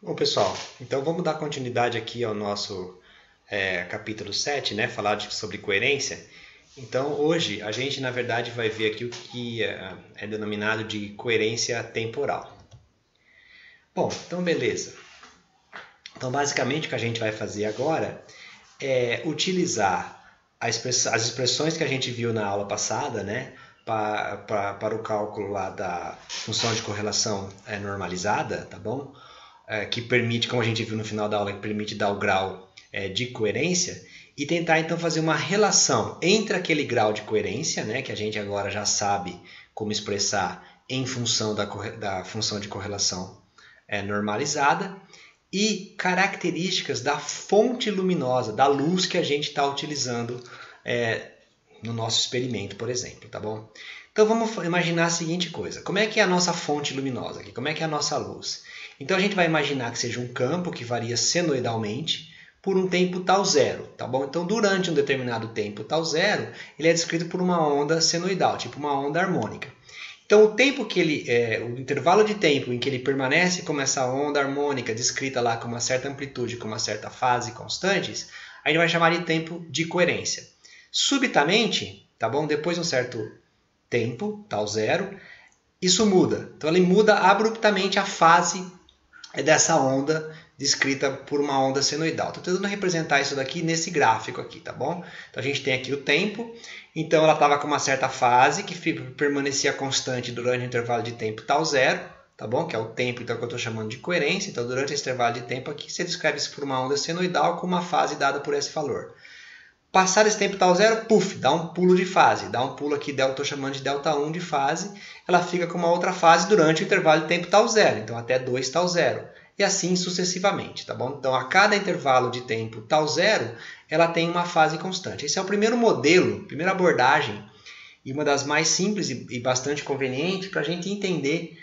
Bom, pessoal, então vamos dar continuidade aqui ao nosso capítulo 7, né? Falar sobre coerência. Então, hoje, a gente, na verdade, vai ver aqui o que é denominado de coerência temporal. Bom, então, beleza. Então, basicamente, o que a gente vai fazer agora é utilizar as expressões que a gente viu na aula passada, né? Para o cálculo lá da função de correlação normalizada, tá bom? Que permite, como a gente viu no final da aula, que permite dar o grau de coerência e tentar então fazer uma relação entre aquele grau de coerência, né, que a gente agora já sabe como expressar em função da função de correlação normalizada, e características da fonte luminosa, da luz que a gente está utilizando no nosso experimento, por exemplo, tá bom? Então vamos imaginar a seguinte coisa: como é que é a nossa fonte luminosa aqui? Como é que é a nossa luz? Então a gente vai imaginar que seja um campo que varia senoidalmente por um tempo tal zero, tá bom? Então durante um determinado tempo tal zero, ele é descrito por uma onda senoidal, tipo uma onda harmônica. Então o tempo que o intervalo de tempo em que ele permanece como essa onda harmônica descrita lá com uma certa amplitude, com uma certa fase constantes, a gente vai chamar de tempo de coerência. Subitamente, tá bom? Depois de um certo tempo, tal zero, isso muda. Então ele muda abruptamente a fase dessa onda descrita por uma onda senoidal. Estou tentando representar isso daqui nesse gráfico aqui, tá bom? Então a gente tem aqui o tempo, então ela estava com uma certa fase que permanecia constante durante o intervalo de tempo tal zero, tá bom? Que é o tempo então, que eu estou chamando de coerência. Então durante esse intervalo de tempo aqui, você descreve isso por uma onda senoidal com uma fase dada por esse valor. Passar esse tempo tal zero, puff, dá um pulo de fase, dá um pulo aqui, eu estou chamando de delta 1 de fase, ela fica com uma outra fase durante o intervalo de tempo tal zero, então até 2 tal zero, e assim sucessivamente, tá bom? Então a cada intervalo de tempo tal zero, ela tem uma fase constante. Esse é o primeiro modelo, primeira abordagem, e uma das mais simples e bastante conveniente para a gente entender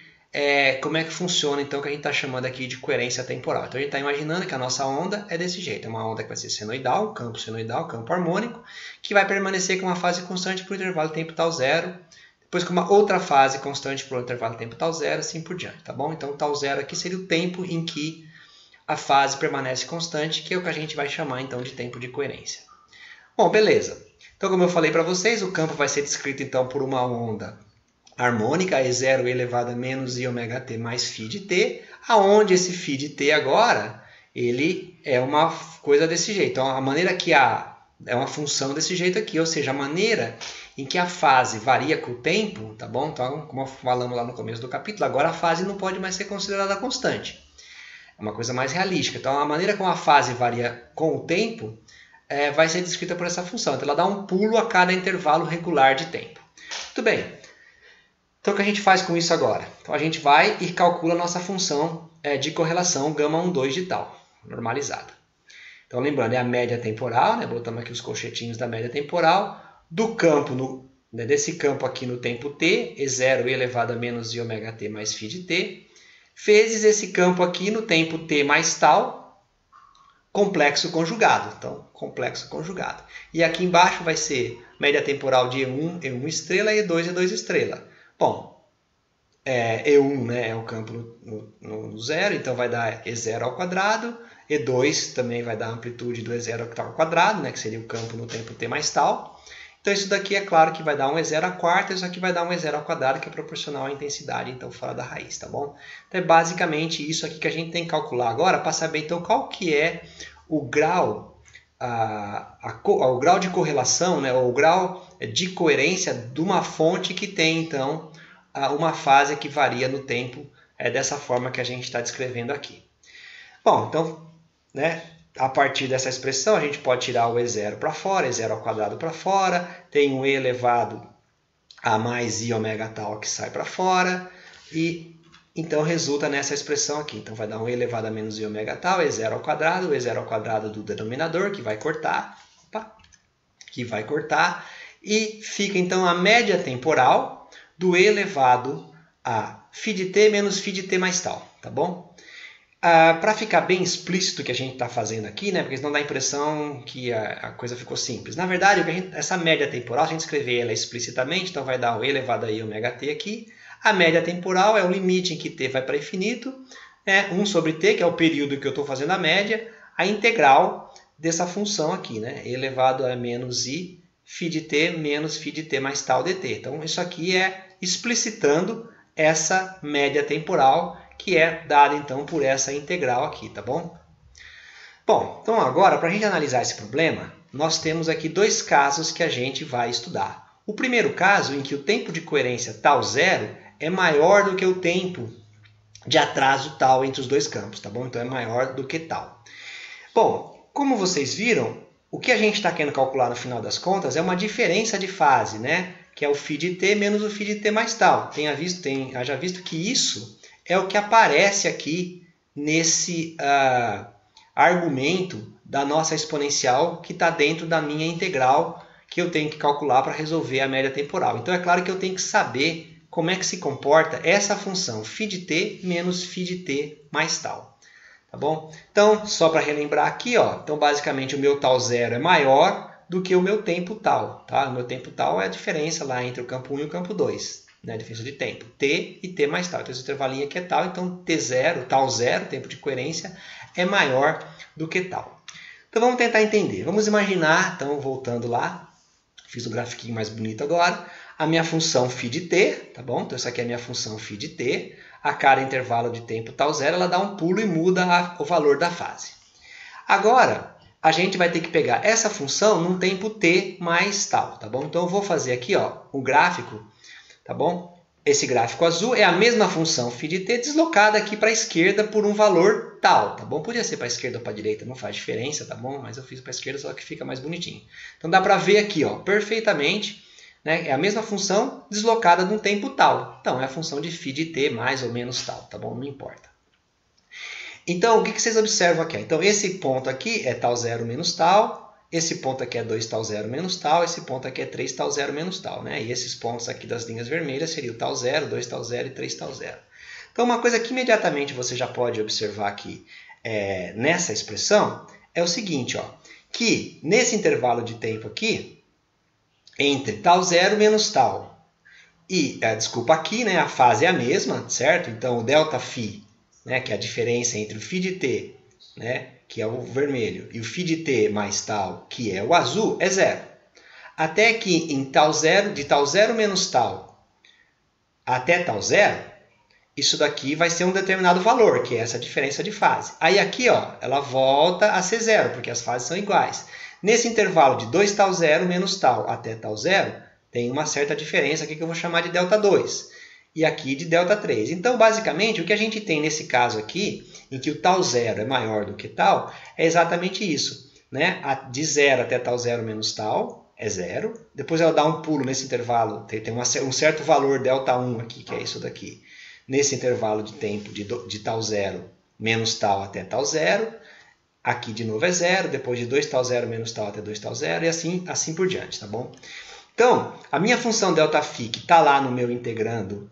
como é que funciona então o que a gente está chamando aqui de coerência temporal. Então a gente está imaginando que a nossa onda é desse jeito, é uma onda que vai ser senoidal, campo harmônico, que vai permanecer com uma fase constante por um intervalo de tempo tal zero, depois com uma outra fase constante por um intervalo de tempo tal zero, assim por diante, tá bom? Então tal zero aqui seria o tempo em que a fase permanece constante, que é o que a gente vai chamar então de tempo de coerência. Bom, beleza. Então como eu falei para vocês, o campo vai ser descrito então por uma onda harmônica, E0 elevado a menos I ômega t mais φ de t, aonde esse φ de t agora, ele é uma coisa desse jeito. Então, a maneira que é uma função desse jeito aqui, ou seja, a maneira em que a fase varia com o tempo, tá bom? Então, como falamos lá no começo do capítulo, agora a fase não pode mais ser considerada constante. É uma coisa mais realística. Então, a maneira como a fase varia com o tempo vai ser descrita por essa função. Então, ela dá um pulo a cada intervalo regular de tempo. Muito bem. Então, o que a gente faz com isso agora? Então, a gente vai e calcula a nossa função de correlação γ12 de tal, normalizada. Então, lembrando, é a média temporal, né? Botamos aqui os colchetinhos da média temporal, do campo, desse campo aqui no tempo t, E0 elevado a menos I ômega t mais φ de t, vezes esse campo aqui no tempo t mais tal, complexo conjugado. Então, complexo conjugado. E aqui embaixo vai ser média temporal de E1, E1 estrela, E2, E2 estrela. Bom, E1 né, é o campo no zero, então vai dar E0 ao quadrado. E2 também vai dar a amplitude do E0 ao quadrado, né, que seria o campo no tempo t mais tal. Então isso daqui é claro que vai dar um E0 à quarta, isso aqui vai dar um E0 ao quadrado, que é proporcional à intensidade, então fora da raiz, tá bom? Então é basicamente isso aqui que a gente tem que calcular agora para saber então qual que é o grau, o grau de correlação, né, ou o grau de coerência de uma fonte que tem então uma fase que varia no tempo dessa forma que a gente está descrevendo aqui. Bom, então, né, a partir dessa expressão a gente pode tirar o E0 para fora, E0 ao quadrado para fora, tem um E elevado a mais I ômega tal que sai para fora, e então resulta nessa expressão aqui. Então vai dar um E elevado a menos I ômega tal, E0 ao quadrado do denominador, que vai cortar, e fica então a média temporal do E elevado a φ de t menos φ de t mais tal, tá bom? Para ficar bem explícito o que a gente está fazendo aqui, né, porque senão dá a impressão que a coisa ficou simples. Na verdade, essa média temporal, a gente escrever ela explicitamente, então vai dar o E elevado a I ômega t aqui. A média temporal é o limite em que t vai para infinito, né? 1 sobre t, que é o período que eu estou fazendo a média, a integral dessa função aqui, né? elevado a menos i φ de t menos φ de t mais tal dt. Então, isso aqui é explicitando essa média temporal que é dada, então, por essa integral aqui, tá bom? Bom, então agora, para a gente analisar esse problema, nós temos aqui dois casos que a gente vai estudar. O primeiro caso, em que o tempo de coerência tal zero é maior do que o tempo de atraso tal entre os dois campos, tá bom? Então, é maior do que tal. Bom, como vocês viram, o que a gente está querendo calcular no final das contas é uma diferença de fase, né? Que é o φ de t menos o φ de t mais tal. Haja visto que isso é o que aparece aqui nesse argumento da nossa exponencial que está dentro da minha integral que eu tenho que calcular para resolver a média temporal. Então, é claro que eu tenho que saber como é que se comporta essa função φ de t menos φ de t mais tal. Tá bom? Então, só para relembrar aqui, ó, então basicamente o meu tal zero é maior do que o meu tempo tal. Tá? O meu tempo tal é a diferença lá entre o campo 1 e o campo 2. Né? A diferença de tempo. T e t mais tal. Então, esse intervalinho aqui é tal. Então, t0, tal zero, tempo de coerência, é maior do que tal. Então, vamos tentar entender. Vamos imaginar, então, voltando lá. Fiz o grafiquinho mais bonito agora. A minha função φ de t, tá bom? Então, essa aqui é a minha função φ de t. A cada intervalo de tempo tal zero, ela dá um pulo e muda o valor da fase. Agora, a gente vai ter que pegar essa função num tempo t mais tal, tá bom? Então, eu vou fazer aqui, ó, o gráfico, tá bom? Esse gráfico azul é a mesma função φ de t deslocada aqui para a esquerda por um valor tal, tá bom? Podia ser para a esquerda ou para a direita, não faz diferença, tá bom? Mas eu fiz para a esquerda só que fica mais bonitinho. Então, dá para ver aqui, ó, perfeitamente, né? É a mesma função deslocada num tempo tal. Então, é a função de φ de t mais ou menos tal, tá bom? Não importa. Então, o que vocês observam aqui? Então, esse ponto aqui é tal zero menos tal, esse ponto aqui é 2 tal zero menos tal, esse ponto aqui é 3 tal zero menos tal, né? E esses pontos aqui das linhas vermelhas seriam o tal zero, 2 tal zero e 3 tal zero. Então, uma coisa que imediatamente você já pode observar aqui nessa expressão é o seguinte, ó, que nesse intervalo de tempo aqui, entre tal zero menos tal e, desculpa, aqui, né, a fase é a mesma, certo? Então, o ΔΦ, né, que é a diferença entre o φ de t, né, que é o vermelho, e o φ de t mais tal, que é o azul, é zero. Até que em tal zero, de tal zero menos tal até tal zero, isso daqui vai ser um determinado valor, que é essa diferença de fase. Aí aqui, ó, ela volta a ser zero, porque as fases são iguais. Nesse intervalo de 2 tal zero menos tal até tal zero, tem uma certa diferença aqui que eu vou chamar de ΔΔ2. E aqui de ΔΔ3. Então, basicamente, o que a gente tem nesse caso aqui, em que o tal zero é maior do que tal, é exatamente isso. Né? De 0 até tal zero menos tal é zero. Depois ela dá um pulo nesse intervalo, tem um certo valor ΔΔ1 aqui, que é isso daqui. Nesse intervalo de tempo de tal zero menos tal até tal zero. Aqui de novo é zero, depois de 2 tal zero menos tal até 2 tal zero, e assim por diante, tá bom? Então, a minha função ΔΦ, que está lá no meu integrando,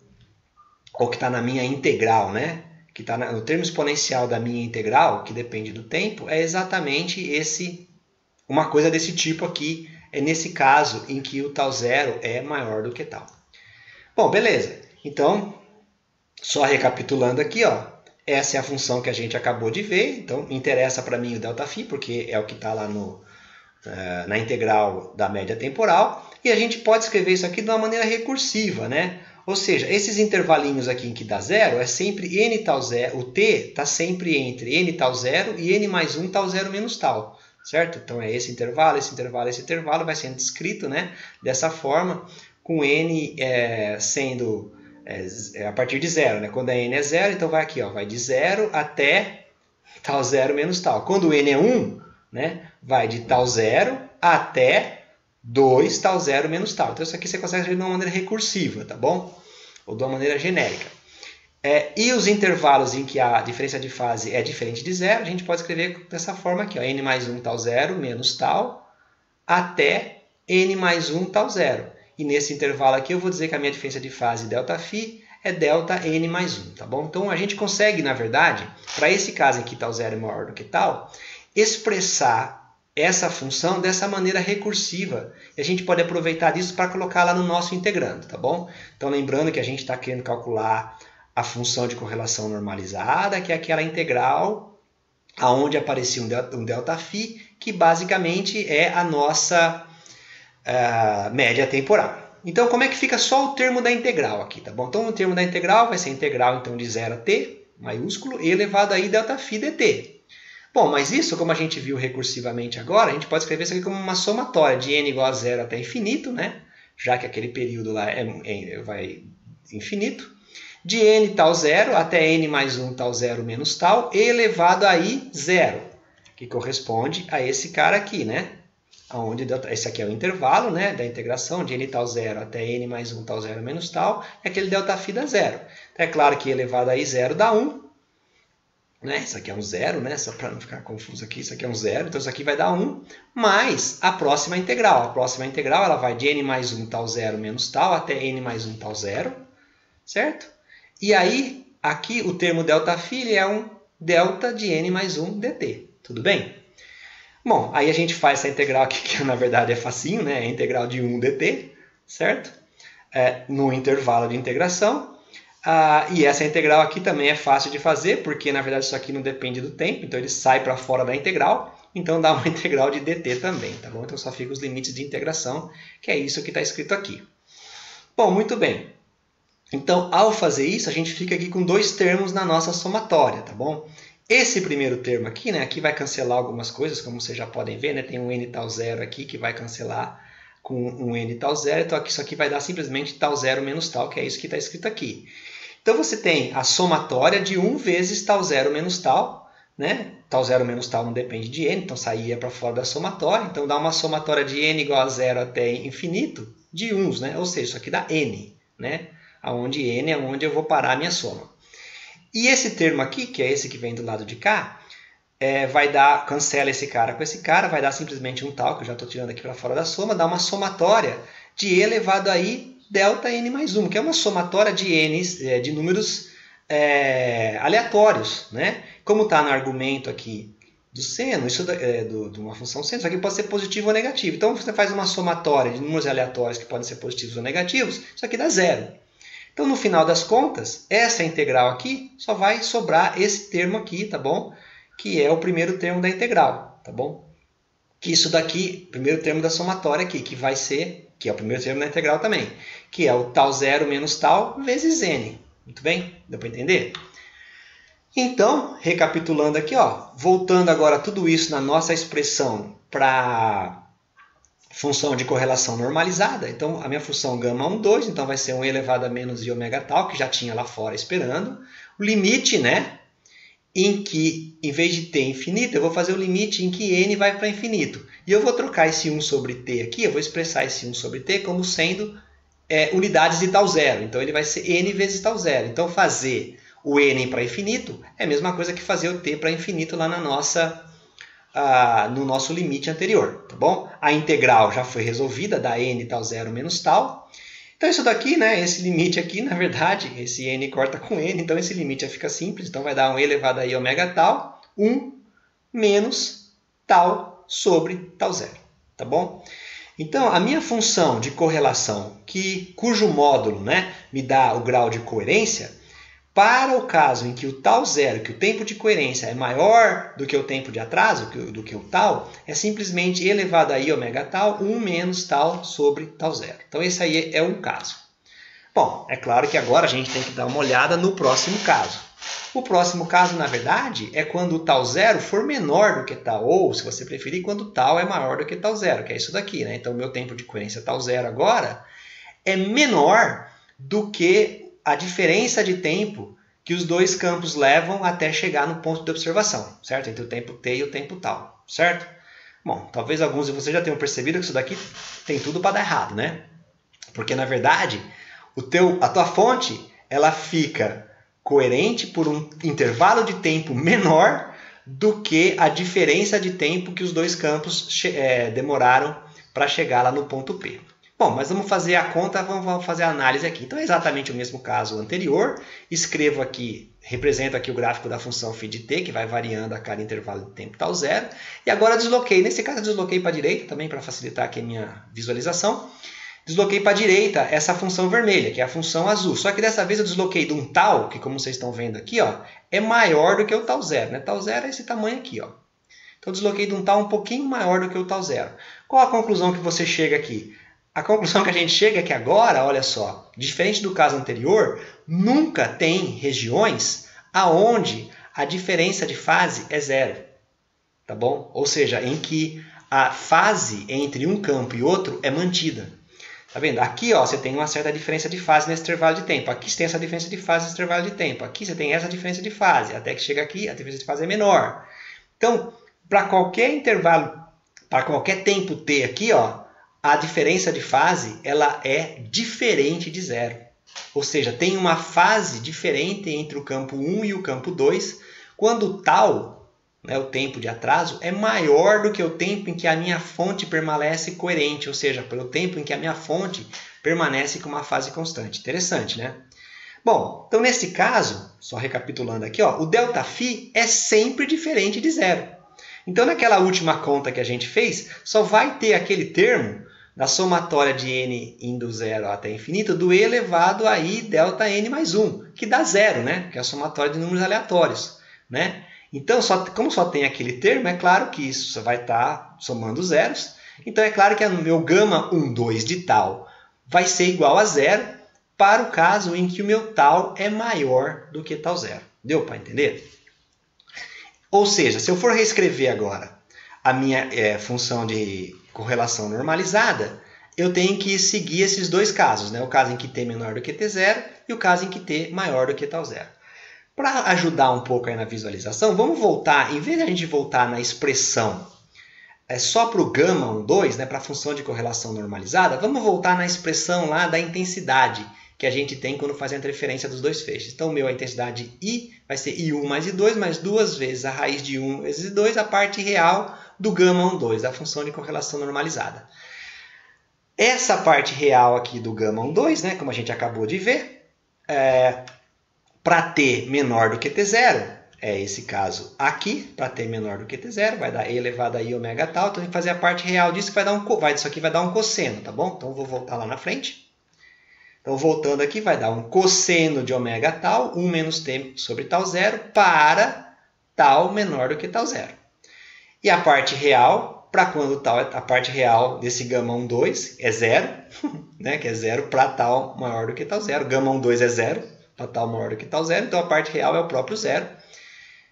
ou que está na minha integral, né? Que está no termo exponencial da minha integral, que depende do tempo, é exatamente uma coisa desse tipo aqui, é nesse caso em que o tal zero é maior do que tal. Bom, beleza. Então, só recapitulando aqui, ó. Essa é a função que a gente acabou de ver, então interessa para mim o ΔΦ, porque é o que está lá na integral da média temporal, e a gente pode escrever isso aqui de uma maneira recursiva, né? Ou seja, esses intervalinhos aqui em que dá zero, é sempre n tal zero, o t está sempre entre n tal zero e n mais 1 tal zero menos tal, certo? Então é esse intervalo, esse intervalo, esse intervalo, vai sendo descrito, né, dessa forma, com n sendo... a partir de zero, né? Quando a n é zero, então vai aqui, ó, vai de zero até tal zero menos tal. Quando o n é 1, né, vai de tal zero até 2 tal zero menos tal. Então isso aqui você consegue escrever de uma maneira recursiva, tá bom? Ou de uma maneira genérica. E os intervalos em que a diferença de fase é diferente de zero, a gente pode escrever dessa forma aqui, ó, n mais 1 tal zero menos tal até n mais 1 tal zero. E nesse intervalo aqui eu vou dizer que a minha diferença de fase ΔΦ é ΔN mais 1, tá bom? Então a gente consegue, na verdade, para esse caso em que tal zero é maior do que tal, expressar essa função dessa maneira recursiva. E a gente pode aproveitar disso para colocar lá no nosso integrando, tá bom? Então lembrando que a gente está querendo calcular a função de correlação normalizada, que é aquela integral aonde aparecia um ΔΦ, que basicamente é a nossa média temporal. Então, como é que fica só o termo da integral aqui, tá bom? Então, o termo da integral vai ser integral então, de 0 a t, maiúsculo, e elevado aí ΔΦ dt. Bom, mas isso, como a gente viu recursivamente agora, a gente pode escrever isso aqui como uma somatória de n igual a 0 até infinito, né? Já que aquele período lá vai infinito, de n tal 0 até n mais 1 tal 0 menos tal, elevado a i 0, que corresponde a esse cara aqui, né? Onde esse aqui é o intervalo, né, da integração de n tal 0 até n mais 1 tal 0 menos tal, é aquele ΔΦ dá 0. Então, é claro que elevado a i 0 dá 1, né? Isso aqui é um 0, né? Só para não ficar confuso aqui, isso aqui é um 0, então isso aqui vai dar 1, mais a próxima integral. A próxima integral ela vai de n mais 1 tal 0 menos tal até n mais 1 tal 0, certo? E aí, aqui o termo ΔΦ é um delta de n mais 1 dt, tudo bem? Bom, aí a gente faz essa integral aqui, que na verdade é facinho, né? É a integral de 1 dt, certo? No intervalo de integração. E essa integral aqui também é fácil de fazer, porque na verdade isso aqui não depende do tempo, então ele sai para fora da integral, então dá uma integral de dt também, tá bom? Então só fica os limites de integração, que é isso que está escrito aqui. Bom, muito bem. Então, ao fazer isso, a gente fica aqui com dois termos na nossa somatória, tá bom? Esse primeiro termo aqui, né, aqui vai cancelar algumas coisas, como vocês já podem ver, né, tem um n tal 0 aqui que vai cancelar com um n tal 0, então isso aqui vai dar simplesmente tal 0 menos tal, que é isso que está escrito aqui. Então você tem a somatória de 1 vezes tal 0 menos tal, né? Tal 0 menos tal não depende de n, então saía para fora da somatória, então dá uma somatória de n igual a 0 até infinito de 1, né? Ou seja, isso aqui dá n, né? Onde n é onde eu vou parar a minha soma. E esse termo aqui, que é esse que vem do lado de cá, vai dar, cancela esse cara com esse cara, vai dar simplesmente um tal, que eu já estou tirando aqui para fora da soma, dá uma somatória de e elevado aí delta n mais 1, que é uma somatória de n's, de números aleatórios, né? Como está no argumento aqui do seno, isso de uma função seno, isso aqui pode ser positivo ou negativo. Então, você faz uma somatória de números aleatórios que podem ser positivos ou negativos, isso aqui dá 0. Então, no final das contas, essa integral aqui só vai sobrar esse termo aqui, tá bom? Que é o primeiro termo da integral, tá bom? Que isso daqui, primeiro termo da somatória aqui, que vai ser, que é o primeiro termo da integral também, que é o tal 0 menos tal vezes n. Muito bem? Deu para entender? Então, recapitulando aqui, ó, voltando agora tudo isso na nossa expressão para função de correlação normalizada, então a minha função gama 1, 2, então vai ser 1 elevado a menos i ômega tal, que já tinha lá fora esperando. O limite, né, em que, em vez de t infinito, eu vou fazer o limite em que n vai para infinito. E eu vou trocar esse 1 sobre t aqui, eu vou expressar esse 1 sobre t como sendo unidades de tal 0. Então ele vai ser n vezes tal 0. Então fazer o n para infinito é a mesma coisa que fazer o t para infinito lá na nossa... no nosso limite anterior, tá bom? A integral já foi resolvida, dá n tal 0 menos tal. Então isso daqui, né, esse limite aqui, na verdade, esse n corta com n, então esse limite já fica simples, então vai dar 1 elevado a i ômega tal, 1 menos tal sobre tal 0, tá bom? Então a minha função de correlação, cujo módulo, né, me dá o grau de coerência, para o caso em que o tal 0, que o tempo de coerência é maior do que o tempo de atraso, do que o tal, é simplesmente elevado a i ômega tal, 1 menos tal sobre tal 0. Então esse aí é um caso. Bom, é claro que agora a gente tem que dar uma olhada no próximo caso. O próximo caso, na verdade, é quando o tal 0 for menor do que tal, ou, se você preferir, quando tal é maior do que tal 0, que é isso daqui, né? Então o meu tempo de coerência tal 0 agora é menor do que a diferença de tempo que os dois campos levam até chegar no ponto de observação, certo? Entre o tempo t e o tempo tal, certo? Bom, talvez alguns de vocês já tenham percebido que isso daqui tem tudo para dar errado, né? Porque, na verdade, a tua fonte ela fica coerente por um intervalo de tempo menor do que a diferença de tempo que os dois campos demoraram para chegar lá no ponto P. Bom, mas vamos fazer a conta, vamos fazer a análise aqui. Então é exatamente o mesmo caso anterior. Escrevo aqui, represento aqui o gráfico da função φ de t, que vai variando a cada intervalo de tempo tal 0. E agora desloquei, nesse caso eu desloquei para a direita também para facilitar aqui a minha visualização. Desloquei para a direita essa função vermelha, que é a função azul. Só que dessa vez eu desloquei de um tal, que como vocês estão vendo aqui, ó, é maior do que o tal zero. Né? Tal zero é esse tamanho aqui. Ó. Então eu desloquei de um tal um pouquinho maior do que o tal zero. Qual a conclusão que você chega aqui? A conclusão que a gente chega é que agora, olha só, diferente do caso anterior, nunca tem regiões aonde a diferença de fase é zero. Tá bom? Ou seja, em que a fase entre um campo e outro é mantida. Tá vendo? Aqui ó, você tem uma certa diferença de fase nesse intervalo de tempo. Aqui você tem essa diferença de fase nesse intervalo de tempo. Aqui você tem essa diferença de fase. Até que chega aqui, a diferença de fase é menor. Então, para qualquer intervalo, para qualquer tempo t aqui, ó, a diferença de fase ela é diferente de zero. Ou seja, tem uma fase diferente entre o campo 1 e o campo 2, quando tal, né, o tempo de atraso, é maior do que o tempo em que a minha fonte permanece coerente, ou seja, pelo tempo em que a minha fonte permanece com uma fase constante. Interessante, né? Bom, então nesse caso, só recapitulando aqui, ó, o ΔΦ é sempre diferente de zero. Então naquela última conta que a gente fez, só vai ter aquele termo da somatória de n indo zero até infinito do e elevado a i ΔN mais 1, que dá zero, né? Que é a somatória de números aleatórios, né? Então, como só tem aquele termo, é claro que isso vai estar somando zeros. Então, é claro que o meu gama 1, 2 de tal vai ser igual a zero para o caso em que o meu tal é maior do que tal zero. Deu para entender? Ou seja, se eu for reescrever agora a minha função de correlação normalizada, eu tenho que seguir esses dois casos, né? O caso em que t menor do que t0 e o caso em que t maior do que tal zero. Para ajudar um pouco aí na visualização, vamos voltar, em vez de a gente voltar na expressão só para o gama 1, 2, né, para a função de correlação normalizada, vamos voltar na expressão lá da intensidade que a gente tem quando faz a interferência dos dois feixes. Então, a intensidade I vai ser I1 mais I2, mais 2 vezes a raiz de 1 vezes I2, a parte real do gama 1, 2, da função de correlação normalizada. Essa parte real aqui do gama 1, 2, né, como a gente acabou de ver, para t menor do que t0, é esse caso aqui, para t menor do que t0, vai dar e elevado a i ômega tal, então tem que fazer a parte real disso, que vai dar isso aqui vai dar um cosseno, tá bom? Então eu vou voltar lá na frente. Então voltando aqui, vai dar um cosseno de ômega tal, 1 menos t sobre tal zero, para tal menor do que tal zero. E a parte real, para quando tal, a parte real desse gama 1, 2 é zero, né? Que é zero para tal maior do que tal zero. Gama 1, 2 é zero, para tal maior do que tal zero, então a parte real é o próprio zero.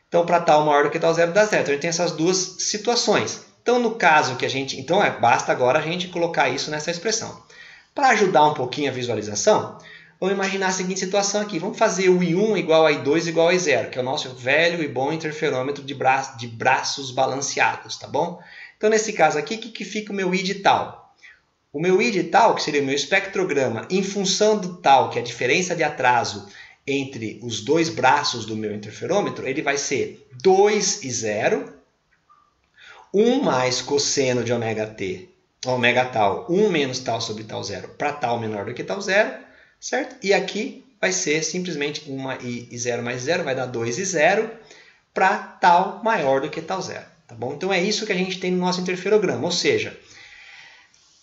Então, para tal maior do que tal zero dá zero. Então, a gente tem essas duas situações. Então, no caso que a gente... Então, basta agora a gente colocar isso nessa expressão. Para ajudar um pouquinho a visualização, vamos imaginar a seguinte situação aqui. Vamos fazer o I1 igual a I2 igual a I0, que é o nosso velho e bom interferômetro de braços balanceados, tá bom? Então, nesse caso aqui, o que fica o meu I de tal? O meu I de tal, que seria o meu espectrograma, em função do tal, que é a diferença de atraso entre os dois braços do meu interferômetro, ele vai ser 2 e 0, 1 mais cosseno de ômega t, ômega tal, 1 menos tal sobre tal zero, para tal menor do que tal zero, certo? E aqui vai ser simplesmente 1 e 0 mais 0, vai dar 2 e 0, para tal maior do que tal zero, tá bom? Então é isso que a gente tem no nosso interferograma, ou seja,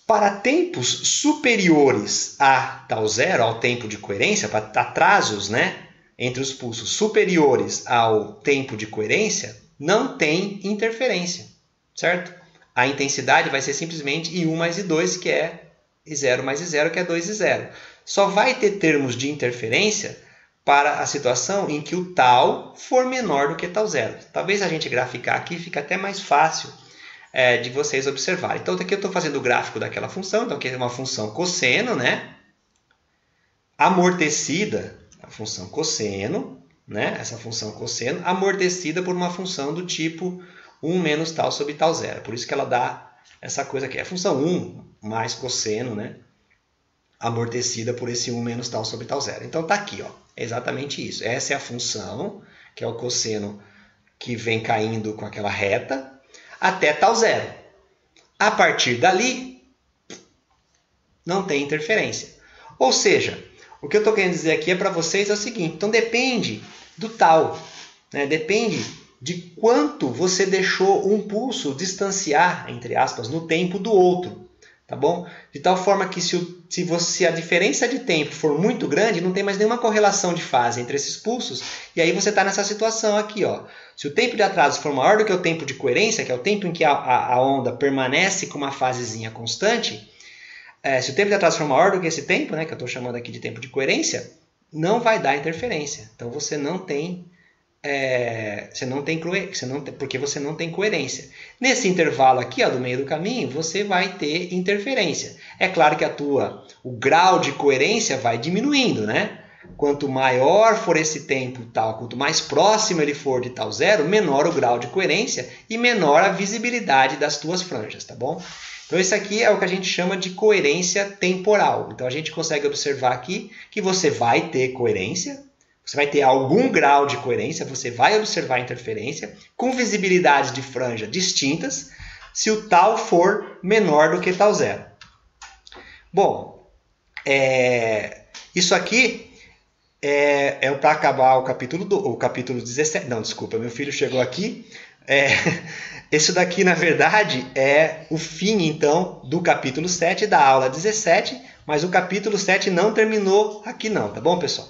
para tempos superiores a tal zero, ao tempo de coerência, para atrasos, né, entre os pulsos superiores ao tempo de coerência, não tem interferência, certo? A intensidade vai ser simplesmente I1 mais I2, que é I0 mais I0, que é 2 e 0. Só vai ter termos de interferência para a situação em que o tal for menor do que tal zero. Talvez a gente graficar aqui fique até mais fácil de vocês observarem. Então, aqui eu estou fazendo o gráfico daquela função. Então, aqui é uma função cosseno, né? Amortecida, a função cosseno, né? Essa função cosseno, amortecida por uma função do tipo 1 menos tal sobre tal zero. Por isso que ela dá essa coisa aqui. É a função 1 mais cosseno, né? Amortecida por esse 1 menos tal sobre tal zero. Então, está aqui, ó. É exatamente isso. Essa é a função, que é o cosseno que vem caindo com aquela reta, até tal zero. A partir dali, não tem interferência. Ou seja, o que eu estou querendo dizer aqui é para vocês é o seguinte, então depende do tal, né? Depende de quanto você deixou um pulso distanciar, entre aspas, no tempo do outro. tá bom? De tal forma que se a diferença de tempo for muito grande, não tem mais nenhuma correlação de fase entre esses pulsos, e aí você está nessa situação aqui, ó. Se o tempo de atraso for maior do que o tempo de coerência, que é o tempo em que a onda permanece com uma fasezinha constante, se o tempo de atraso for maior do que esse tempo, né, que eu estou chamando aqui de tempo de coerência, não vai dar interferência. Então você não tem porque você não tem coerência. Nesse intervalo aqui, ó, do meio do caminho, você vai ter interferência. É claro que o grau de coerência vai diminuindo, né? Quanto maior for esse tempo tal, quanto mais próximo ele for de tal zero, menor o grau de coerência e menor a visibilidade das tuas franjas, tá bom? Então isso aqui é o que a gente chama de coerência temporal. Então a gente consegue observar aqui que você vai ter coerência, você vai ter algum grau de coerência, você vai observar interferência com visibilidades de franja distintas se o tal for menor do que tal zero. Bom, isso aqui é para acabar o capítulo 17. Não, desculpa, meu filho chegou aqui. Isso daqui, na verdade, é o fim, então, do capítulo 7 da aula 17, mas o capítulo 7 não terminou aqui não, tá bom, pessoal?